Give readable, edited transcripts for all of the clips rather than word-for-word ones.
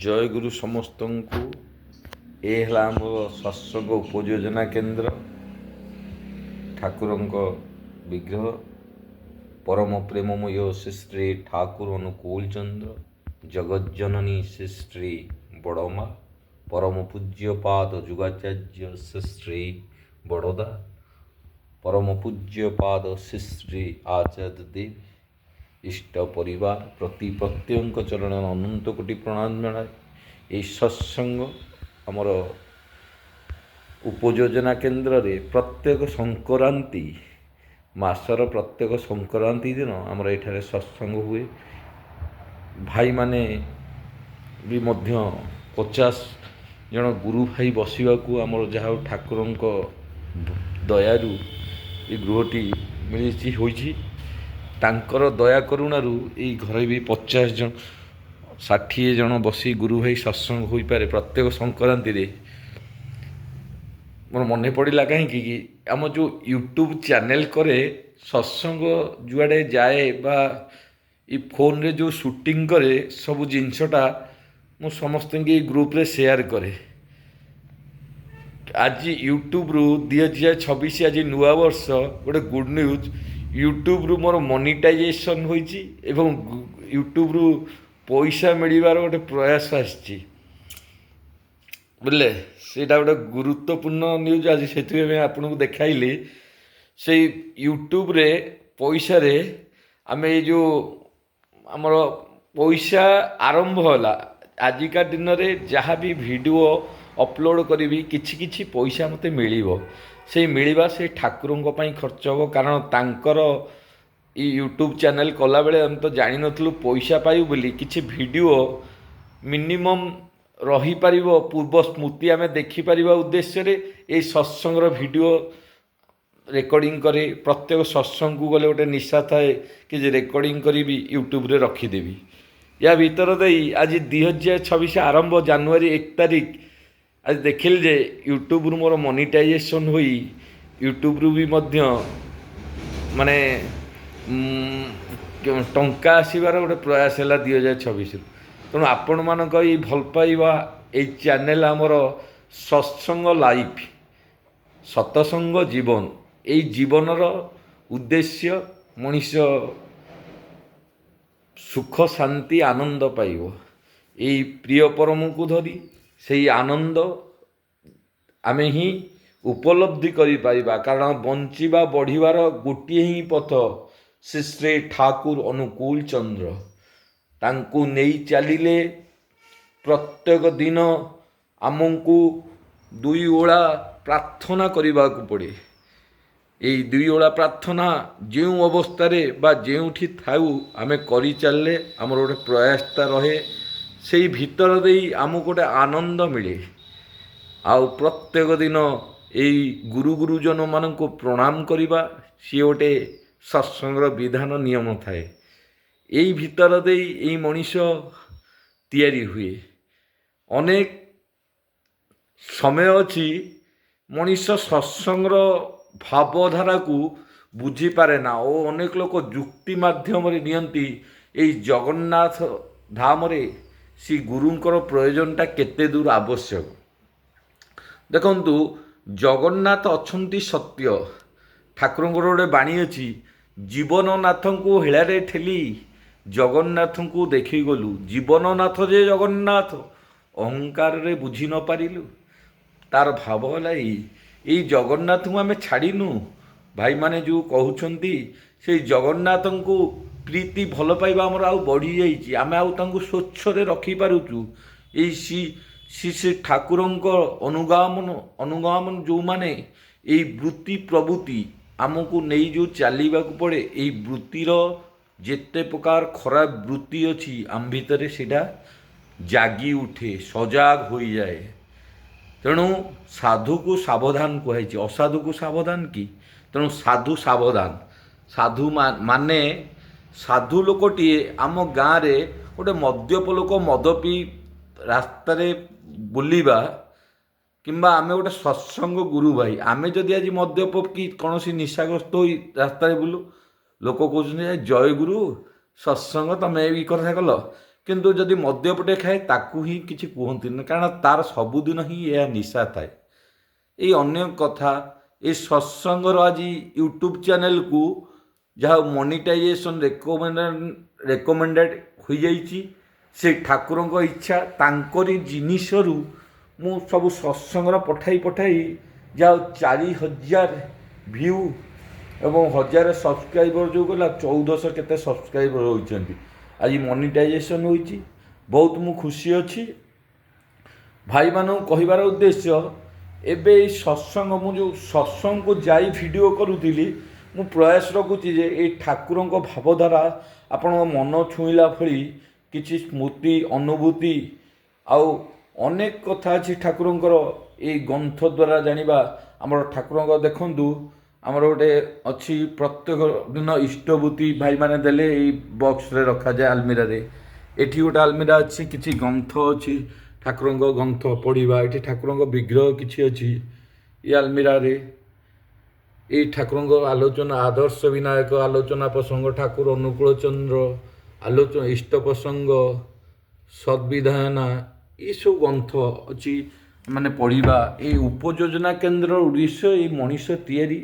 ଜୟଗୁରୁ ସମସ୍ତଙ୍କୁ। ଏ ହେଲା ଆମର ସତ୍ସଙ୍ଗ ଉପଯୋଜନା କେନ୍ଦ୍ର। ଠାକୁରଙ୍କ ବିଗ୍ରହ ପରମ ପ୍ରେମମୟ ଶ୍ରୀ ଶ୍ରୀ ଠାକୁର ଅନୁକୂଳ ଚନ୍ଦ୍ର, ଜଗଜ୍ଜନନୀ ଶ୍ରୀ ଶ୍ରୀ ବଡ଼ମା, ପରମ ପୂଜ୍ୟପାଦ ଯୁଗାଚାର୍ଯ୍ୟ ଶ୍ରୀ ଶ୍ରୀ ବଡ଼ଦା, ପରମ ପୂଜ୍ୟପାଦ ଶ୍ରୀ ଶ୍ରୀ ଆଚାର୍ଯ୍ୟ ଦେବ, ଇଷ୍ଟ ପରିବାର ପ୍ରତି ପ୍ରତ୍ୟେକଙ୍କ ଚରଣରେ ଅନନ୍ତ କୋଟି ପ୍ରଣାମ ଜଣାଏ। ଏହି ସତ୍ସଙ୍ଗ ଆମର ଉପଯୋଜନା କେନ୍ଦ୍ରରେ ପ୍ରତ୍ୟେକ ସଂକ୍ରାନ୍ତି ମାସର ପ୍ରତ୍ୟେକ ସଂକ୍ରାନ୍ତି ଦିନ ଆମର ଏଠାରେ ସତ୍ସଙ୍ଗ ହୁଏ। ଭାଇମାନେ ବି ମଧ୍ୟ 50 ଜଣ ଗୁରୁ ଭାଇ ବସିବାକୁ ଆମର ଯାହା ହଉ ଠାକୁରଙ୍କ ଦୟାରୁ ଏ ଗୃହଟି ମିଳିଛି ହୋଇଛି। ତାଙ୍କର ଦୟା କରୁଣାରୁ ଏଇ ଘରେ ବି 50 ଜଣ 60 ଜଣ ବସି ଗୁରୁ ଭାଇ ସତ୍ସଙ୍ଗ ହୋଇପାରେ ପ୍ରତ୍ୟେକ ସଂକ୍ରାନ୍ତିରେ। ମୋର ମନେ ପଡ଼ିଲା କାହିଁକି କି ଆମ ଯେଉଁ ୟୁଟ୍ୟୁବ୍ ଚ୍ୟାନେଲ୍ କରେ ସତ୍ସଙ୍ଗ ଯୁଆଡ଼େ ଯାଏ ବା ଏ ଫୋନ୍ରେ ଯେଉଁ ସୁଟିଂ କରେ ସବୁ ଜିନିଷଟା ମୁଁ ସମସ୍ତଙ୍କୁ ଏଇ ଗ୍ରୁପ୍ରେ ସେୟାର କରେ। ଆଜି ୟୁଟ୍ୟୁବ୍ରୁ 2026 ଆଜି ନୂଆ ବର୍ଷ ଗୋଟେ ଗୁଡ଼୍ ନ୍ୟୁଜ୍, ୟୁଟ୍ୟୁବ୍ରୁ ମୋର ମନିଟାଇଜେସନ୍ ହୋଇଛି ଏବଂ ୟୁଟ୍ୟୁବ୍ରୁ ପଇସା ମିଳିବାର ଗୋଟେ ପ୍ରୟାସ ଆସିଛି, ବୁଝିଲେ। ସେଇଟା ଗୋଟେ ଗୁରୁତ୍ୱପୂର୍ଣ୍ଣ ନ୍ୟୁଜ୍। ଆଜି ସେଥିପାଇଁ ଆପଣଙ୍କୁ ଦେଖାଇଲି। ସେଇ ୟୁଟ୍ୟୁବ୍ରେ ପଇସାରେ ଆମେ ଏଇ ଯେଉଁ ଆମର ପଇସା ଆରମ୍ଭ ହେଲା। ଆଜିକା ଦିନରେ ଯାହା ବି ଭିଡ଼ିଓ ଅପଲୋଡ଼ କରିବି କିଛି କିଛି ପଇସା ମୋତେ ମିଳିବ। ସେଇ ମିଳିବା ସେଇ ଠାକୁରଙ୍କ ପାଇଁ ଖର୍ଚ୍ଚ ହେବ, କାରଣ ତାଙ୍କର ଏଇ ୟୁଟ୍ୟୁବ୍ ଚ୍ୟାନେଲ୍ କଲାବେଳେ ଆମେ ତ ଜାଣିନଥିଲୁ ପଇସା ପାଇବୁ ବୋଲି। କିଛି ଭିଡ଼ିଓ ମିନିମମ୍ ରହିପାରିବ, ପୂର୍ବ ସ୍ମୃତି ଆମେ ଦେଖିପାରିବା ଉଦ୍ଦେଶ୍ୟରେ ଏଇ ସତ୍ସଙ୍ଗର ଭିଡ଼ିଓ ରେକର୍ଡ଼ିଂ କରି ପ୍ରତ୍ୟେକ ସତ୍ସଙ୍ଗକୁ ଗଲେ ଗୋଟେ ନିଶା ଥାଏ କି ଯେ ରେକର୍ଡ଼ିଂ କରିବି ୟୁଟ୍ୟୁବ୍ରେ ରଖିଦେବି। ୟା ଭିତର ଦେଇ ଆଜି 2026 ଆରମ୍ଭ ଜାନୁଆରୀ 1 ତାରିଖ ଆଜି ଦେଖିଲି ଯେ ୟୁଟ୍ୟୁବ୍ରୁ ମୋର ମନିଟାଇଜେସନ୍ ହୋଇ ୟୁଟ୍ୟୁବ୍ରୁ ବି ମଧ୍ୟ ମାନେ ଟଙ୍କା ଆସିବାର ଗୋଟେ ପ୍ରୟାସ ହେଲା 2026ରୁ। ତେଣୁ ଆପଣମାନଙ୍କ ଏଇ ଭଲ ପାଇବା ଏଇ ଚ୍ୟାନେଲ୍ ଆମର ସତ୍ସଙ୍ଗ ଲାଇଫ୍, ସତସଙ୍ଗ ଜୀବନ, ଏଇ ଜୀବନର ଉଦ୍ଦେଶ୍ୟ ମଣିଷ ସୁଖ ଶାନ୍ତି ଆନନ୍ଦ ପାଇବ। ଏଇ ପ୍ରିୟ ପରମକୁ ଧରି ସେଇ ଆନନ୍ଦ ଆମେ ହିଁ ଉପଲବ୍ଧି କରିପାରିବା, କାରଣ ବଞ୍ଚିବା ବଢ଼ିବାର ଗୋଟିଏ ହିଁ ପଥ ଶ୍ରୀ ଶ୍ରୀ ଠାକୁର ଅନୁକୂଳ ଚନ୍ଦ୍ର। ତାଙ୍କୁ ନେଇ ଚାଲିଲେ ପ୍ରତ୍ୟେକ ଦିନ ଆମକୁ 2 ଓଳା ପ୍ରାର୍ଥନା କରିବାକୁ ପଡ଼େ। ଏଇ 2 ଓଳା ପ୍ରାର୍ଥନା ଯେଉଁ ଅବସ୍ଥାରେ ବା ଯେଉଁଠି ଥାଉ ଆମେ କରିଚାଲିଲେ ଆମର ଗୋଟେ ପ୍ରୟାସତା ରହେ। ସେଇ ଭିତର ଦେଇ ଆମକୁ ଗୋଟେ ଆନନ୍ଦ ମିଳେ। ଆଉ ପ୍ରତ୍ୟେକ ଦିନ ଏଇ ଗୁରୁଜନମାନଙ୍କୁ ପ୍ରଣାମ କରିବା ସିଏ ଗୋଟେ ସତ୍ସଙ୍ଗର ବିଧାନ ନିୟମ ଥାଏ। ଏଇ ଭିତର ଦେଇ ଏଇ ମଣିଷ ତିଆରି ହୁଏ। ଅନେକ ସମୟ ଅଛି ମଣିଷ ସତ୍ସଙ୍ଗର ଭାବଧାରାକୁ ବୁଝିପାରେ ନା ଓ ଅନେକ ଲୋକ ଯୁକ୍ତି ମାଧ୍ୟମରେ ନିଅନ୍ତି ଏଇ ଜଗନ୍ନାଥ ଧାମରେ ଶ୍ରୀ ଗୁରୁଙ୍କର ପ୍ରୟୋଜନଟା କେତେ ଦୂର ଆବଶ୍ୟକ। ଦେଖନ୍ତୁ, ଜଗନ୍ନାଥ ଅଛନ୍ତି ସତ୍ୟ। ଠାକୁରଙ୍କର ଗୋଟେ ବାଣୀ ଅଛି, ଜୀବନନାଥଙ୍କୁ ହେଳାରେ ଠେଲି ଜଗନ୍ନାଥଙ୍କୁ ଦେଖିଗଲୁ। ଜୀବନନାଥ ଯେ ଜଗନ୍ନାଥ ଅହଙ୍କାରରେ ବୁଝି ନ ପାରିଲୁ। ତାର ଭାବ ହେଲା ଏଇ ଜଗନ୍ନାଥଙ୍କୁ ଆମେ ଛାଡ଼ିନୁ। ଭାଇମାନେ ଯେଉଁ କହୁଛନ୍ତି ସେଇ ଜଗନ୍ନାଥଙ୍କୁ ପ୍ରୀତି ଭଲ ପାଇବା ଆମର ଆଉ ବଢ଼ିଯାଇଛି। ଆମେ ଆଉ ତାଙ୍କୁ ସ୍ୱଚ୍ଛରେ ରଖିପାରୁଛୁ। ଏଇ ଶ୍ରୀ ଠାକୁରଙ୍କ ଅନୁଗାମନ ଯେଉଁମାନେ ଏଇ ବୃତ୍ତି ପ୍ରବୃତ୍ତି ଆମକୁ ନେଇ ଯେଉଁ ଚାଲିବାକୁ ପଡ଼େ, ଏଇ ବୃତ୍ତିର ଯେତେ ପ୍ରକାର ଖରାପ ବୃତ୍ତି ଅଛି ଆମ ଭିତରେ ସେଇଟା ଜାଗି ଉଠେ, ସଜାଗ ହୋଇଯାଏ। ତେଣୁ ସାଧୁକୁ ସାବଧାନ କୁହାଯାଇଛି, ଅସାଧୁକୁ ସାବଧାନ କି? ତେଣୁ ସାଧୁ ସାବଧାନ। ସାଧୁ ମାନେ ସାଧୁ ଲୋକଟିଏ ଆମ ଗାଁରେ ଗୋଟେ ମଦ୍ୟପ ଲୋକ ମଦ ପିଇ ରାସ୍ତାରେ ବୁଲିବା କିମ୍ବା ଆମେ ଗୋଟେ ସତ୍ସଙ୍ଗ ଗୁରୁ ଭାଇ ଆମେ ଯଦି ଆଜି ମଦ୍ୟପ କି କୌଣସି ନିଶାଗ୍ରସ୍ତ ହୋଇ ରାସ୍ତାରେ ବୁଲୁ, ଲୋକ କହୁଛନ୍ତି ଜୟ ଗୁରୁ ସତ୍ସଙ୍ଗ ତମେ ଏଇ କଥା କଲ। କିନ୍ତୁ ଯଦି ମଦ୍ୟପଟେ ଖାଏ ତାକୁ ହିଁ କିଛି କୁହନ୍ତିନି, କାରଣ ତାର ସବୁଦିନ ହିଁ ଏହା ନିଶା ଥାଏ। ଏଇ ଅନ୍ୟ କଥା, ଏ ସତ୍ସଙ୍ଗର ଆଜି ୟୁଟ୍ୟୁବ୍ ଚ୍ୟାନେଲକୁ ଯାହା ମନିଟାଇଜେସନ୍ ରେକମେଣ୍ଡେଡ଼ ହୋଇଯାଇଛି, ସେ ଠାକୁରଙ୍କ ଇଚ୍ଛା, ତାଙ୍କରି ଜିନିଷରୁ ମୁଁ ସବୁ ସତ୍ସଙ୍ଗର ପଠାଇ ଯାହା 4000 ଭିଉ ଏବଂ 1000 ସବସ୍କ୍ରାଇବର ଯେଉଁ ଗଲା 1400 କେତେ ସବସ୍କ୍ରାଇବର ହୋଇଛନ୍ତି। ଆଜି ମନିଟାଇଜେସନ୍ ହୋଇଛି, ବହୁତ ମୁଁ ଖୁସି ଅଛି। ଭାଇମାନଙ୍କୁ କହିବାର ଉଦ୍ଦେଶ୍ୟ, ଏବେ ଏଇ ସତ୍ସଙ୍ଗ, ମୁଁ ଯେଉଁ ସତ୍ସଙ୍ଗକୁ ଯାଇ ଭିଡ଼ିଓ କରୁଥିଲି, ମୁଁ ପ୍ରୟାସ ରଖୁଛି ଯେ ଏଇ ଠାକୁରଙ୍କ ଭାବଧାରା ଆପଣଙ୍କ ମନ ଛୁଇଁଲା ଭଳି କିଛି ସ୍ମୃତି, ଅନୁଭୂତି ଆଉ ଅନେକ କଥା ଅଛି ଠାକୁରଙ୍କର ଏଇ ଗ୍ରନ୍ଥ ଦ୍ୱାରା ଜାଣିବା। ଆମର ଠାକୁରଙ୍କ ଦେଖନ୍ତୁ, ଆମର ଗୋଟେ ଅଛି ପ୍ରତ୍ୟେକ ଦିନ ଇଷ୍ଟବୂତି ଭାଇମାନେ ଦେଲେ ଏଇ ବକ୍ସରେ ରଖାଯାଏ ଆଲମିରାରେ। ଏଠି ଗୋଟେ ଆଲମିରା ଅଛି, କିଛି ଗ୍ରନ୍ଥ ଅଛି, ଠାକୁରଙ୍କ ଗ୍ରନ୍ଥ ପଢ଼ିବା। ଏଠି ଠାକୁରଙ୍କ ବିଗ୍ରହ କିଛି ଅଛି ଏ ଆଲମିରାରେ। ଏଇ ଠାକୁରଙ୍କ ଆଲୋଚନା, ଆଦର୍ଶ ବିନାୟକ ଆଲୋଚନା ପ୍ରସଙ୍ଗ, ଠାକୁର ଅନୁକୂଳ ଚନ୍ଦ୍ର ଆଲୋଚନା, ଇଷ୍ଟ ପ୍ରସଙ୍ଗ, ସଦ୍ବିଧାୟନା, ଏସବୁ ଗ୍ରନ୍ଥ ଅଛି ମାନେ ପଢ଼ିବା। ଏଇ ଉପଯୋଜନା କେନ୍ଦ୍ର ଉଦ୍ଦେଶ୍ୟ ଏଇ ମଣିଷ ତିଆରି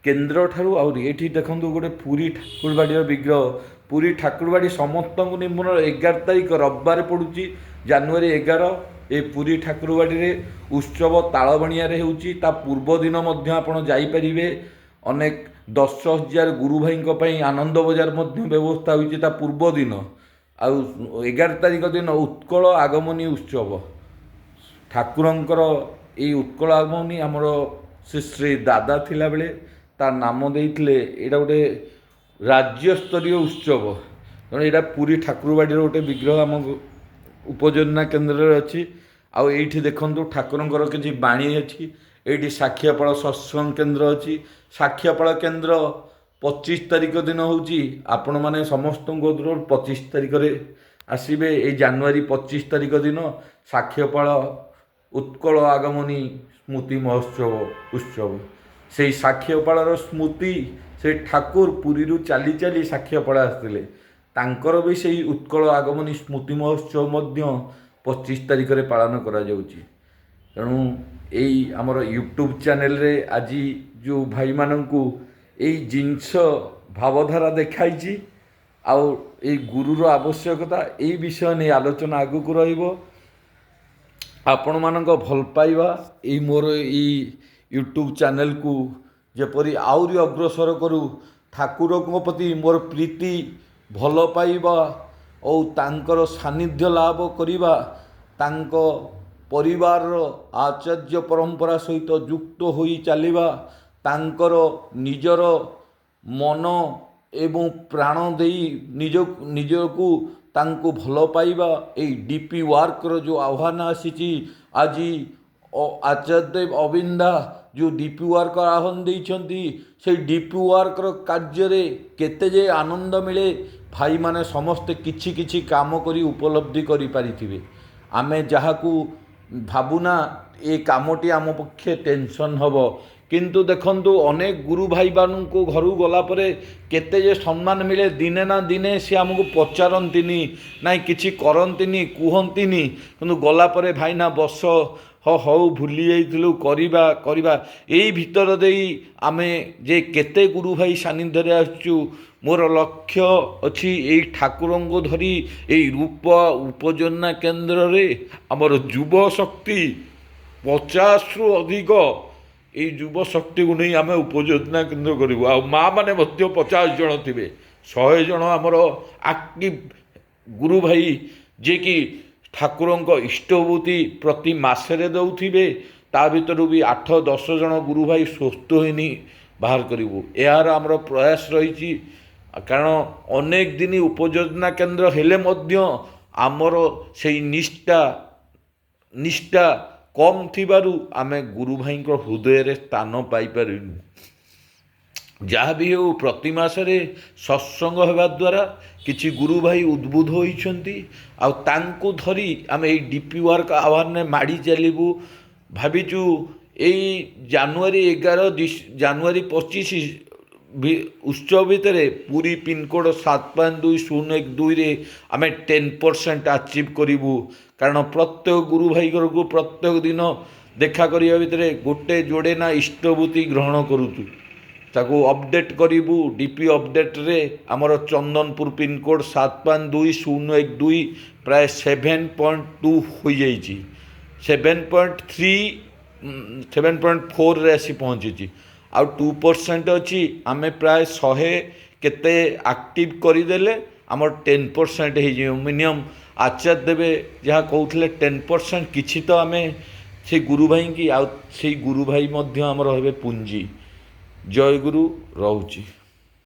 କେନ୍ଦ୍ର ଠାରୁ ଆହୁରି। ଏଠି ଦେଖନ୍ତୁ ଗୋଟେ ପୁରୀ ଠାକୁରବାଡ଼ିର ବିଗ୍ରହ। ପୁରୀ ଠାକୁରବାଡ଼ି ସମସ୍ତଙ୍କୁ ନିମନ୍ତ୍ରଣ। 11 ତାରିଖ ରବିବାର ପଡ଼ୁଛି, ଜାନୁଆରୀ 11। ଏ ପୁରୀ ଠାକୁରବାଡ଼ିରେ ଉତ୍ସବ ତାଳବଣିଆରେ ହେଉଛି। ତା ପୂର୍ବ ଦିନ ମଧ୍ୟ ଆପଣ ଯାଇପାରିବେ। ଅନେକ 10,000 ଗୁରୁ ଭାଇଙ୍କ ପାଇଁ ଆନନ୍ଦ ବଜାର ମଧ୍ୟ ବ୍ୟବସ୍ଥା ହୋଇଛି ତା ପୂର୍ବ ଦିନ। ଆଉ 11 ତାରିଖ ଦିନ ଉତ୍କଳ ଆଗମନୀ ଉତ୍ସବ। ଠାକୁରଙ୍କର ଏଇ ଉତ୍କଳ ଆଗମନୀ ଆମର ଶ୍ରୀ ଦାଦା ଥିଲାବେଳେ ତା ନାମ ଦେଇଥିଲେ, ଏଇଟା ଗୋଟେ ରାଜ୍ୟସ୍ତରୀୟ ଉତ୍ସବ। ତେଣୁ ଏଇଟା ପୁରୀ ଠାକୁରବାଡ଼ିର ଗୋଟେ ବିଗ୍ରହ ଆମ ଉପଯୋଜନା କେନ୍ଦ୍ରରେ ଅଛି। ଆଉ ଏଇଠି ଦେଖନ୍ତୁ ଠାକୁରଙ୍କର କିଛି ବାଣୀ ଅଛି। ଏଇଠି ସାକ୍ଷୀପାଳ ସତ୍ସଙ୍ଗ କେନ୍ଦ୍ର ଅଛି। ସାକ୍ଷୀପାଳ କେନ୍ଦ୍ର 25 ତାରିଖ ଦିନ ହେଉଛି। ଆପଣମାନେ ସମସ୍ତଙ୍କ ଦୂରରୁ 25 ତାରିଖରେ ଆସିବେ। ଏଇ ଜାନୁଆରୀ 25 ତାରିଖ ଦିନ ସାକ୍ଷୀପାଳ ଉତ୍କଳ ଆଗମନୀ ସ୍ମୃତି ମହୋତ୍ସବ ଉତ୍ସବ। ସେଇ ସାକ୍ଷୀପାଳର ସ୍ମୃତି, ସେ ଠାକୁର ପୁରୀରୁ ଚାଲି ଚାଲି ସାକ୍ଷୀପାଳ ଆସିଥିଲେ, ତାଙ୍କର ବି ସେଇ ଉତ୍କଳ ଆଗମନୀ ସ୍ମୃତି ମହୋତ୍ସବ ମଧ୍ୟ 25 ତାରିଖରେ ପାଳନ କରାଯାଉଛି। ତେଣୁ ଏଇ ଆମର ୟୁଟ୍ୟୁବ୍ ଚ୍ୟାନେଲରେ ଆଜି ଯେଉଁ ଭାଇମାନଙ୍କୁ ଏଇ ଜିନିଷ ଭାବଧାରା ଦେଖାଇଛି, ଆଉ ଏଇ ଗୁରୁର ଆବଶ୍ୟକତା, ଏଇ ବିଷୟ ନେଇ ଆଲୋଚନା ଆଗକୁ ରହିବ। ଆପଣମାନଙ୍କ ଭଲ ପାଇବା ଏଇ ମୋର ଏଇ ୟୁଟ୍ୟୁବ୍ ଚ୍ୟାନେଲକୁ ଯେପରି ଆହୁରି ଅଗ୍ରସର କରୁ, ଠାକୁରଙ୍କ ପ୍ରତି ମୋର ପ୍ରୀତି, ଭଲ ପାଇବା ଓ ତାଙ୍କର ସାନ୍ନିଧ୍ୟ ଲାଭ କରିବା, ତାଙ୍କ ପରିବାରର ଆଚାର୍ଯ୍ୟ ପରମ୍ପରା ସହିତ ଯୁକ୍ତ ହୋଇ ଚାଲିବା, ତାଙ୍କର ନିଜର ମନ ଏବଂ ପ୍ରାଣ ଦେଇ ନିଜକୁ ତାଙ୍କୁ ଭଲ ପାଇବା। ଏଇ ଡିପି ୱାର୍କର ଯେଉଁ ଆହ୍ୱାନ ଆସିଛି, ଆଜି ଆଚାର୍ଯ୍ୟଦେବ ଅବିନ୍ଦା ଯେଉଁ ଡିପି ୱାର୍କ ଆହ୍ୱାନ ଦେଇଛନ୍ତି, ସେଇ ଡିପି ୱାର୍କର କାର୍ଯ୍ୟରେ କେତେ ଯେ ଆନନ୍ଦ ମିଳେ, ଭାଇମାନେ ସମସ୍ତେ କିଛି କିଛି କାମ କରି ଉପଲବ୍ଧି କରିପାରିଥିବେ। ଆମେ ଯାହାକୁ ଭାବୁନା ଏ କାମଟି ଆମ ପକ୍ଷେ ଟେନସନ୍ ହେବ, କିନ୍ତୁ ଦେଖନ୍ତୁ ଅନେକ ଗୁରୁ ଭାଇମାନଙ୍କୁ ଘରକୁ ଗଲା ପରେ କେତେ ଯେ ସମ୍ମାନ ମିଳେ। ଦିନେ ନା ଦିନେ ସେ ଆମକୁ ପଚାରନ୍ତିନି, ନାଇଁ କିଛି କରନ୍ତିନି, କୁହନ୍ତିନି, କିନ୍ତୁ ଗଲା ପରେ ଭାଇନା ବସ, ହଉ ଭୁଲି ଯାଇଥିଲୁ, କରିବା। ଏଇ ଭିତର ଦେଇ ଆମେ ଯେ କେତେ ଗୁରୁ ଭାଇ ସାନ୍ନିଧ୍ୟରେ ଆସୁଛୁ। ମୋର ଲକ୍ଷ୍ୟ ଅଛି ଏଇ ଠାକୁରଙ୍କୁ ଧରି ଏଇ ରୂପ ଉପଯୋଜନା କେନ୍ଦ୍ରରେ ଆମର ଯୁବ ଶକ୍ତି 50ରୁ ଅଧିକ ଏଇ ଯୁବ ଶକ୍ତିକୁ ନେଇ ଆମେ ଉପଯୋଜନା କେନ୍ଦ୍ର କରିବୁ। ଆଉ ମାଆ ମାନେ ମଧ୍ୟ 50 ଜଣ ଥିବେ, 100 ଜଣ ଆମର ଆକ୍ଟିଭ ଗୁରୁ ଭାଇ ଯିଏକି ଠାକୁରଙ୍କ ଇଷ୍ଟଭୂତି ପ୍ରତି ମାସରେ ଦେଉଥିବେ। ତା ଭିତରୁ ବି 8-10 ଜଣ ଗୁରୁ ଭାଇ ସ୍ୱସ୍ତହିନୀ ବାହାର କରିବୁ, ଏହାର ଆମର ପ୍ରୟାସ ରହିଛି। କାରଣ ଅନେକ ଦିନ ଉପଯୋଜନା କେନ୍ଦ୍ର ହେଲେ ମଧ୍ୟ ଆମର ସେଇ ନିଷ୍ଠା କମ୍ ଥିବାରୁ ଆମେ ଗୁରୁ ଭାଇଙ୍କ ହୃଦୟରେ ସ୍ଥାନ ପାଇପାରିନୁ। ଯାହା ବି ହେଉ, ପ୍ରତି ମାସରେ ସତ୍ସଙ୍ଗ ହେବା ଦ୍ୱାରା କିଛି ଗୁରୁ ଭାଇ ଉଦ୍ବୁଦ୍ଧ ହୋଇଛନ୍ତି। ଆଉ ତାଙ୍କୁ ଧରି ଆମେ ଏଇ ଡିପି ୱାର୍କ ଆହ୍ୱାନରେ ମାଡ଼ି ଚାଲିବୁ। ଭାବିଛୁ ଏଇ ଜାନୁଆରୀ 11, ଜାନୁଆରୀ 25 उत्सव भितर पूरी पिनकोड 75201 आम 10% अचिव करूँ कारण प्रत्येक गुरु भाई घर को प्रत्येक दिन देखा करने भितर गोटे जोड़े ना इष्टभूति ग्रहण करूँ ताको अपडेट करूँ डीपी अपडेट रे आमर चंदनपुर पिनकोड 75201 प्राय 7.2 हो जाइए 7.3 7.4 रे आसी पहुँची आउ 2% अच्छी आम प्राय 100 केते एक्टिव करदेले आमर 10% हो मिनिमम आचार्य देवे जहाँ कहते 10% किसी तो आम से गुरु भाई की आउ से गुरु भाई मध्य आमर हे पुंजी जय गुरु रोची।